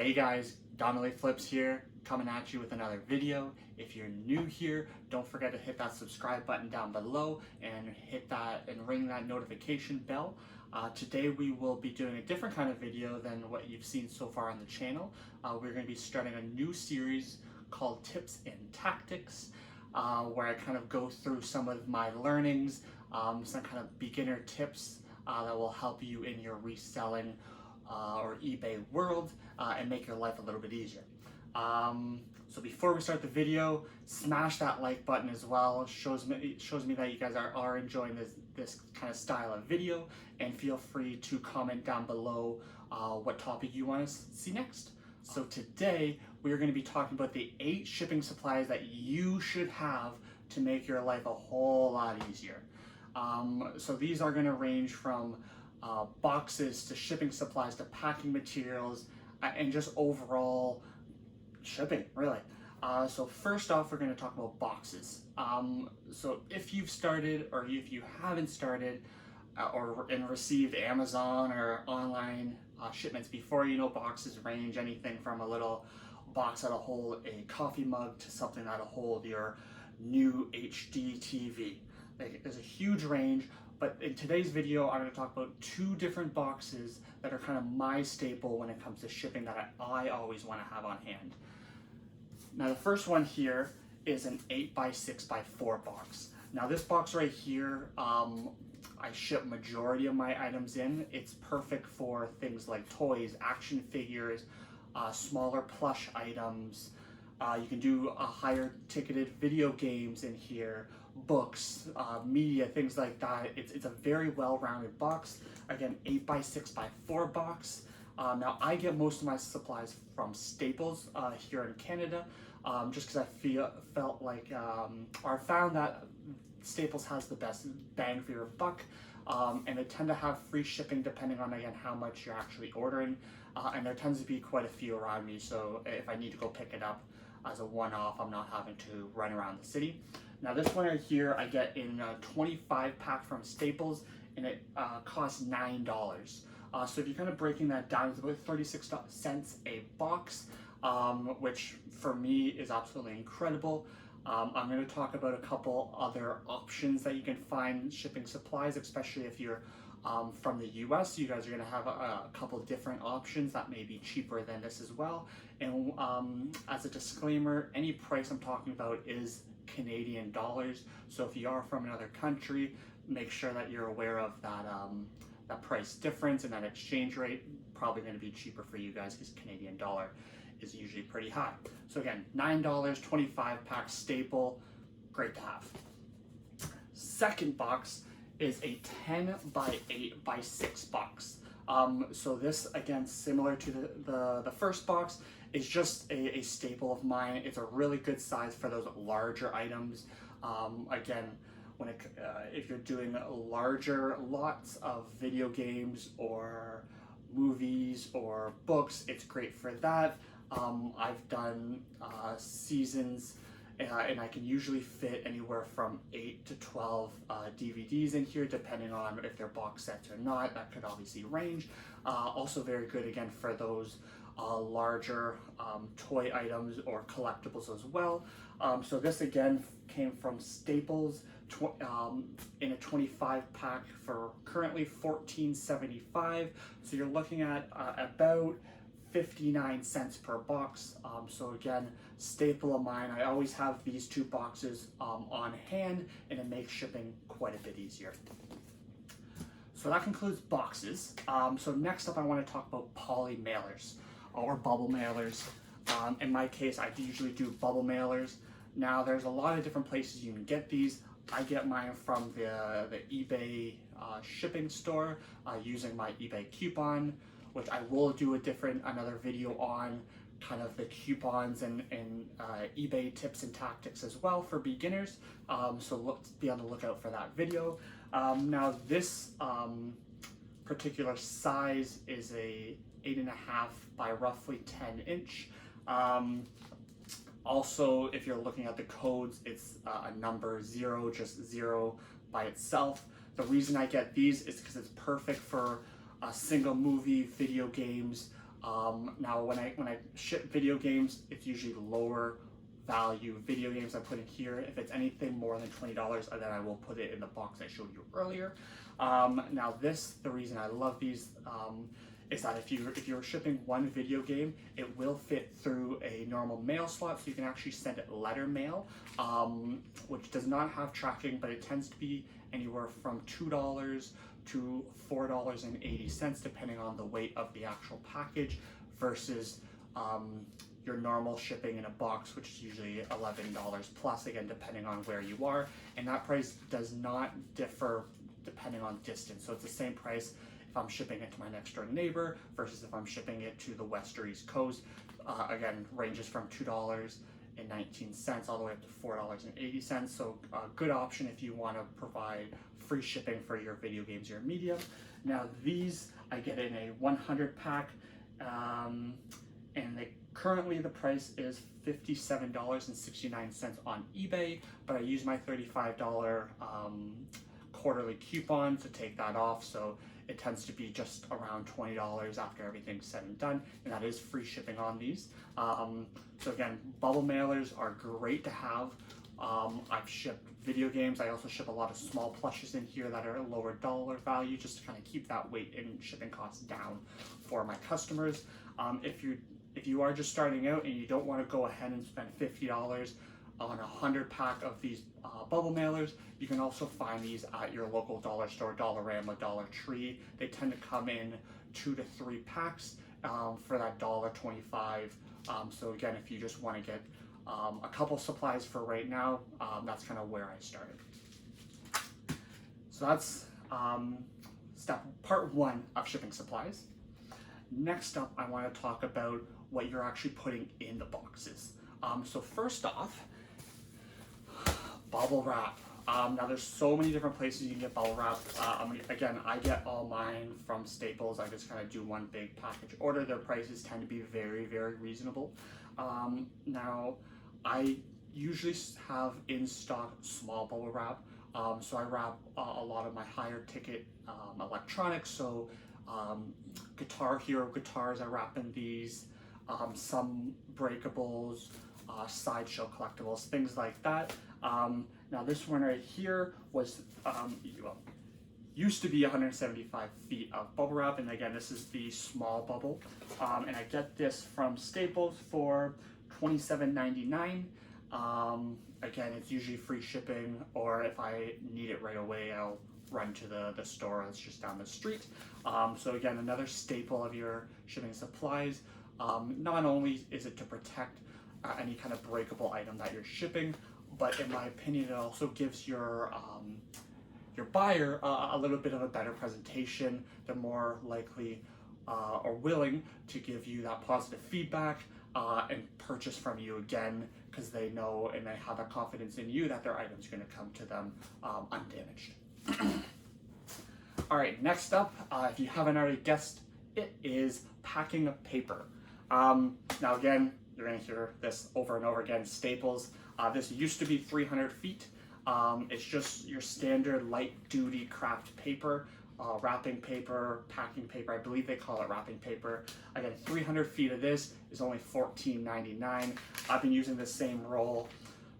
Hey guys, Donnelly Flips here, coming at you with another video. If you're new here, don't forget to hit that subscribe button down below and hit that and ring that notification bell. Today we will be doing a different kind of video than what you've seen so far on the channel. We're going to be starting a new series called Tips and Tactics, where I kind of go through some of my learnings, some kind of beginner tips that will help you in your reselling or eBay world and make your life a little bit easier. So before we start the video, smash that like button as well. It shows me that you guys are enjoying this kind of style of video, and feel free to comment down below what topic you want to see next. So today we are going to be talking about the 8 shipping supplies that you should have to make your life a whole lot easier. So these are going to range from boxes to shipping supplies to packing materials and just overall shipping, really. So first off, we're going to talk about boxes. So if you've started, or if you haven't started and received Amazon or online shipments before, you know boxes range anything from a little box that'll hold a coffee mug to something that'll hold your new HD TV. There's a huge range, but in today's video, I'm going to talk about 2 different boxes that are kind of my staple when it comes to shipping that I always want to have on hand. Now, the first one here is an 8x6x4 box. Now, this box right here, I ship majority of my items in. It's perfect for things like toys, action figures, smaller plush items. You can do a higher ticketed video games in here, books, media, things like that. It's a very well-rounded box. Again, 8x6x4 box. Now I get most of my supplies from Staples here in Canada, just because I felt like or found that Staples has the best bang for your buck, and they tend to have free shipping depending on, again, how much you're actually ordering, and there tends to be quite a few around me, so if I need to go pick it up as a one-off, I'm not having to run around the city. Now this one right here I get in a 25 pack from Staples, and it costs $9. So if you're kind of breaking that down, it's about 36 cents a box, which for me is absolutely incredible. I'm going to talk about a couple other options that you can find shipping supplies, especially if you're from the US. You guys are going to have a couple different options that may be cheaper than this as well. And as a disclaimer, any price I'm talking about is Canadian dollars. So if you are from another country, make sure that you're aware of that that price difference and that exchange rate. Probably going to be cheaper for you guys because Canadian dollar is usually pretty high. So again, $9, 25 pack staple, great to have. Second box is a 10x8x6 box. So this, again, similar to the first box, is just a staple of mine. It's a really good size for those larger items. Again, if you're doing larger lots of video games or movies or books, it's great for that. I've done seasons, and I can usually fit anywhere from 8 to 12 DVDs in here, depending on if they're box sets or not. That could obviously range. Also very good, again, for those larger toy items or collectibles as well. So this, again, came from Staples in a 25 pack for currently $14.75. So you're looking at about 59 cents per box. So again, staple of mine. I always have these 2 boxes on hand, and it makes shipping quite a bit easier. So that concludes boxes. So next up, I want to talk about poly mailers or bubble mailers. In my case, I usually do bubble mailers. Now, there's a lot of different places you can get these. I get mine from the eBay shipping store using my eBay coupon, which I will do another video on, kind of the coupons and eBay tips and tactics as well for beginners. So be on the lookout for that video. Now this particular size is a 8.5 by roughly 10 inch. Also, if you're looking at the codes, it's a number 0, just 0 by itself. The reason I get these is because it's perfect for single movie, video games, Now when I ship video games, it's usually lower value video games I put in here. If it's anything more than $20, then I will put it in the box I showed you earlier. Now the reason I love these is that if you're shipping one video game, it will fit through a normal mail slot, so you can actually send it letter mail, which does not have tracking, but it tends to be anywhere from $2 to $4.80, depending on the weight of the actual package, versus your normal shipping in a box, which is usually $11 plus, again, depending on where you are. And that price does not differ depending on distance. So it's the same price if I'm shipping it to my next door neighbor versus if I'm shipping it to the west or east coast. Again, ranges from $2.19 all the way up to $4.80. So a good option if you want to provide free shipping for your video games or media. Now these I get in a 100 pack, and currently the price is $57.69 on eBay, but I use my $35 quarterly coupon to take that off, so it tends to be just around $20 after everything's said and done, and that is free shipping on these. So again, bubble mailers are great to have. I've shipped video games. I also ship a lot of small plushes in here that are a lower dollar value, just to kind of keep that weight and shipping costs down for my customers. If you are just starting out and you don't want to go ahead and spend $50 on a 100 pack of these bubble mailers, you can also find these at your local dollar store, Dollarama, Dollar Tree. They tend to come in 2 to 3 packs for that $1.25. So again, if you just want to get a couple supplies for right now, that's kind of where I started. So that's part 1 of shipping supplies. Next up, I want to talk about what you're actually putting in the boxes. So first off, bubble wrap. Now there's so many different places you can get bubble wrap. Again, I get all mine from Staples. I just kind of do one big package order. Their prices tend to be very, very reasonable. Now, I usually have in stock small bubble wrap. So I wrap a lot of my higher ticket electronics. So Guitar Hero guitars, I wrap in these. Some breakables, sideshow collectibles, things like that. Now this one right here was used to be 175 feet of bubble wrap, and again, this is the small bubble, and I get this from Staples for $27.99. Again, it's usually free shipping, or if I need it right away, I'll run to the store that's just down the street. So again, another staple of your shipping supplies. Not only is it to protect any kind of breakable item that you're shipping, but in my opinion, it also gives your buyer a little bit of a better presentation. They're more likely or willing to give you that positive feedback and purchase from you again, because they know and they have a confidence in you that their item's going to come to them undamaged. All right, next up, if you haven't already guessed, it is packing of paper. Now again, you're going to hear this over and over again, Staples. This used to be 300 feet. It's just your standard light duty craft paper, wrapping paper, packing paper. I believe they call it wrapping paper. Again, 300 feet of this is only $14.99. I've been using the same roll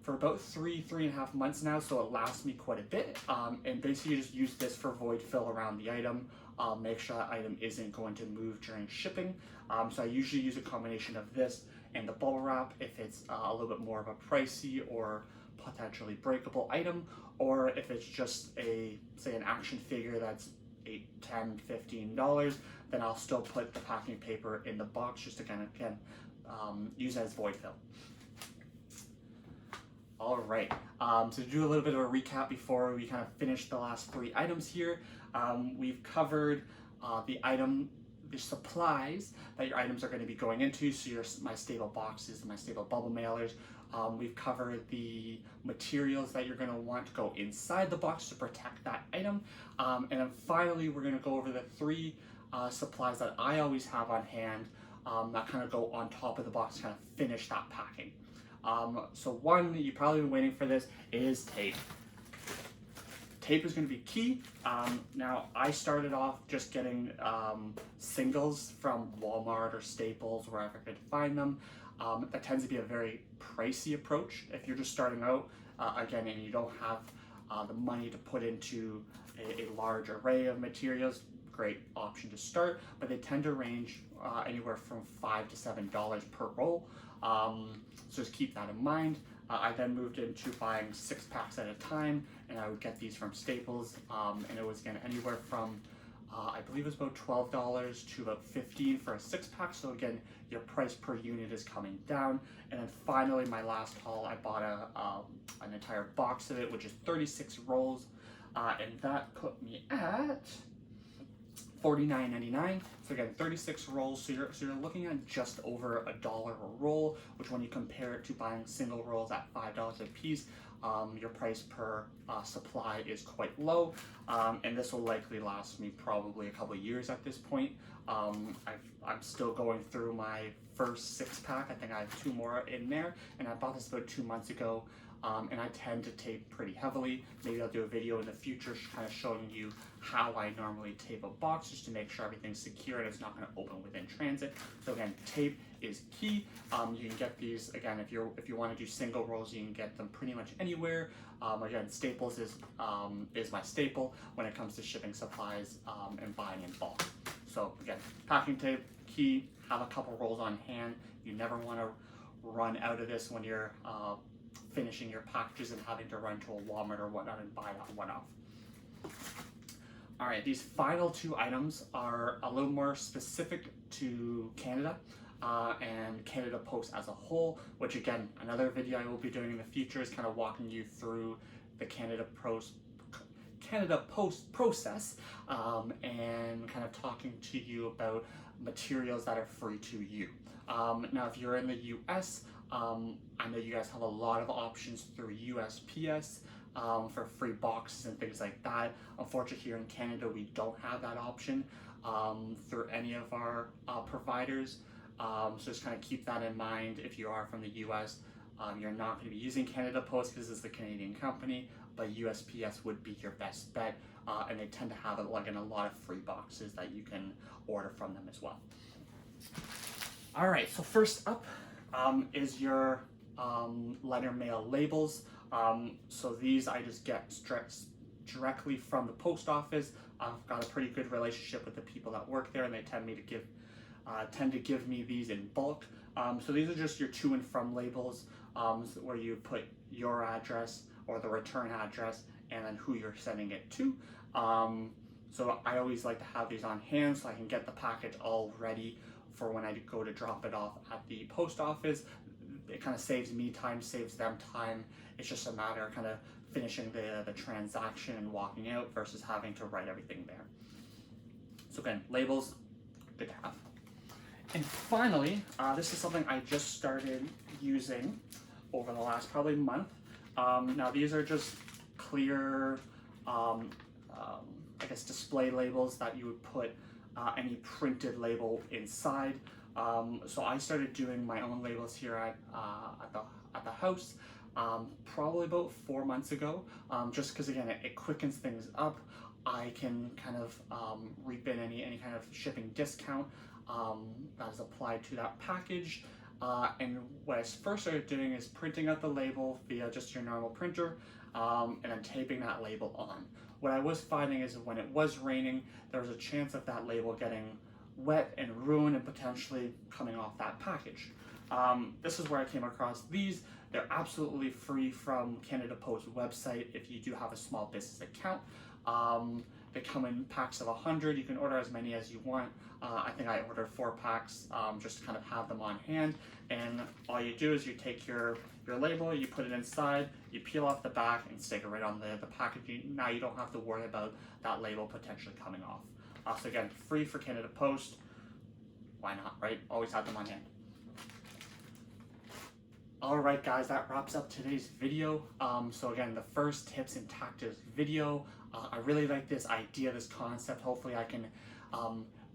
for about 3.5 months now, so it lasts me quite a bit. And basically you just use this for void fill around the item. Make sure that item isn't going to move during shipping. So I usually use a combination of this and the bubble wrap if it's a little bit more of a pricey or potentially breakable item, or if it's just say an action figure that's $8, $10, $15, then I'll still put the packing paper in the box just to kind of use it as void fill. All right, so to do a little bit of a recap before we kind of finish the last 3 items here, we've covered the supplies that your items are going to be going into, so my stable boxes, my stable bubble mailers. We've covered the materials that you're going to want to go inside the box to protect that item. And then finally, we're going to go over the 3 supplies that I always have on hand that kind of go on top of the box to kind of finish that packing. So one, you've probably been waiting for this, is tape. tape is going to be key. Now, I started off just getting singles from Walmart or Staples, wherever I could find them. That tends to be a very pricey approach if you're just starting out, again, and you don't have the money to put into a large array of materials. Great option to start, but they tend to range anywhere from $5 to $7 per roll. So just keep that in mind. I then moved into buying 6 packs at a time, and I would get these from Staples, and it was again anywhere from I believe it was about $12 to about $15 for a 6-pack. So again, your price per unit is coming down. And then finally, my last haul, I bought an entire box of it, which is 36 rolls, and that put me at $49.99. So again, 36 rolls. So you're looking at just over $1 a roll, which when you compare it to buying single rolls at $5 a piece, your price per supply is quite low, and this will likely last me probably a couple of years at this point. I'm still going through my first 6-pack. I think I have 2 more in there, and I bought this about 2 months ago. And I tend to tape pretty heavily. Maybe I'll do a video in the future kind of showing you how I normally tape a box just to make sure everything's secure and it's not going to open within transit. So again, tape is key. You can get these, again, if you want to do single rolls, you can get them pretty much anywhere. Again, Staples is my staple when it comes to shipping supplies and buying in bulk. So again, packing tape, key. Have a couple rolls on hand. You never want to run out of this when you're finishing your packages and having to run to a Walmart or whatnot and buy that one off. All right, these final 2 items are a little more specific to Canada and Canada Post as a whole, which again, another video I will be doing in the future is kind of walking you through the Canada Post process and kind of talking to you about materials that are free to you. Now, if you're in the US, I know you guys have a lot of options through USPS for free boxes and things like that. Unfortunately, here in Canada, we don't have that option through any of our providers. So just kind of keep that in mind. If you are from the US, you're not going to be using Canada Post because it's a Canadian company, but USPS would be your best bet. And they tend to have it like in a lot of free boxes that you can order from them as well. All right, so first up is your letter mail labels. So these I just get directly from the post office. I've got a pretty good relationship with the people that work there, and they tend to give me these in bulk. So these are just your to and from labels, where you put your address or the return address and then who you're sending it to. So I always like to have these on hand so I can get the package all ready for when I go to drop it off at the post office. It kind of saves me time, saves them time. It's just a matter of kind of finishing the transaction and walking out versus having to write everything there. So again, labels, good to have. And finally, this is something I just started using over the last probably month. Now these are just clear, I guess, display labels that you would put any printed label inside. So I started doing my own labels here at the house probably about 4 months ago, just because again it quickens things up. I can kind of reap in any kind of shipping discount that is applied to that package. And what I first started doing is printing out the label via just your normal printer and then taping that label on. What I was finding is when it was raining, there was a chance of that label getting wet and ruined and potentially coming off that package. This is where I came across these. They're absolutely free from Canada Post website if you do have a small business account. They come in packs of 100. You can order as many as you want. I think I ordered 4 packs just to kind of have them on hand. And all you do is you take your label, you put it inside, you peel off the back and stick it right on the packaging. Now you don't have to worry about that label potentially coming off. So again, free for Canada Post. Why not, right? Always have them on hand. Alright guys, that wraps up today's video. So again, the first tips and tactics video. I really like this idea, this concept. Hopefully I can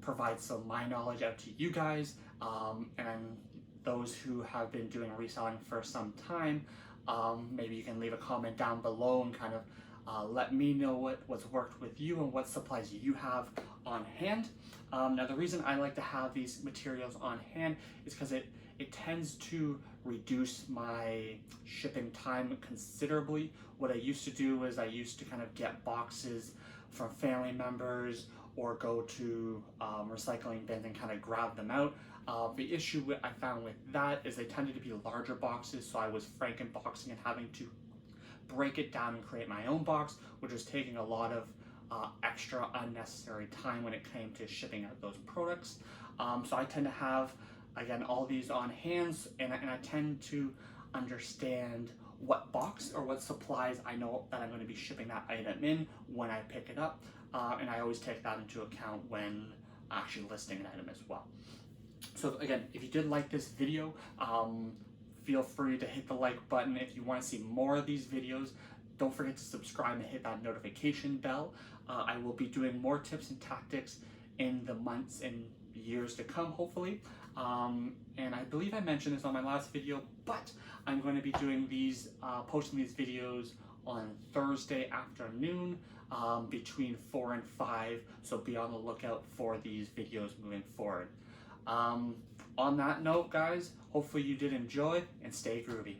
provide some of my knowledge out to you guys and those who have been doing reselling for some time. Maybe you can leave a comment down below and kind of Let me know what's worked with you and what supplies you have on hand. Now the reason I like to have these materials on hand is because it tends to reduce my shipping time considerably. What I used to do is I used to kind of get boxes from family members or go to recycling bins and kind of grab them out. The issue I found with that is they tended to be larger boxes, so I was frankenboxing and having to break it down and create my own box, which was taking a lot of extra unnecessary time when it came to shipping out those products. So I tend to have, again, all these on hands, and I tend to understand what box or what supplies I know that I'm going to be shipping that item in when I pick it up, and I always take that into account when actually listing an item as well. So again, if you did like this video, feel free to hit the like button. If you want to see more of these videos, don't forget to subscribe and hit that notification bell. I will be doing more tips and tactics in the months and years to come, hopefully. And I believe I mentioned this on my last video, but I'm going to be doing these, posting these videos on Thursday afternoon between 4 and 5, so be on the lookout for these videos moving forward. On that note, guys, hopefully you did enjoy, and stay groovy.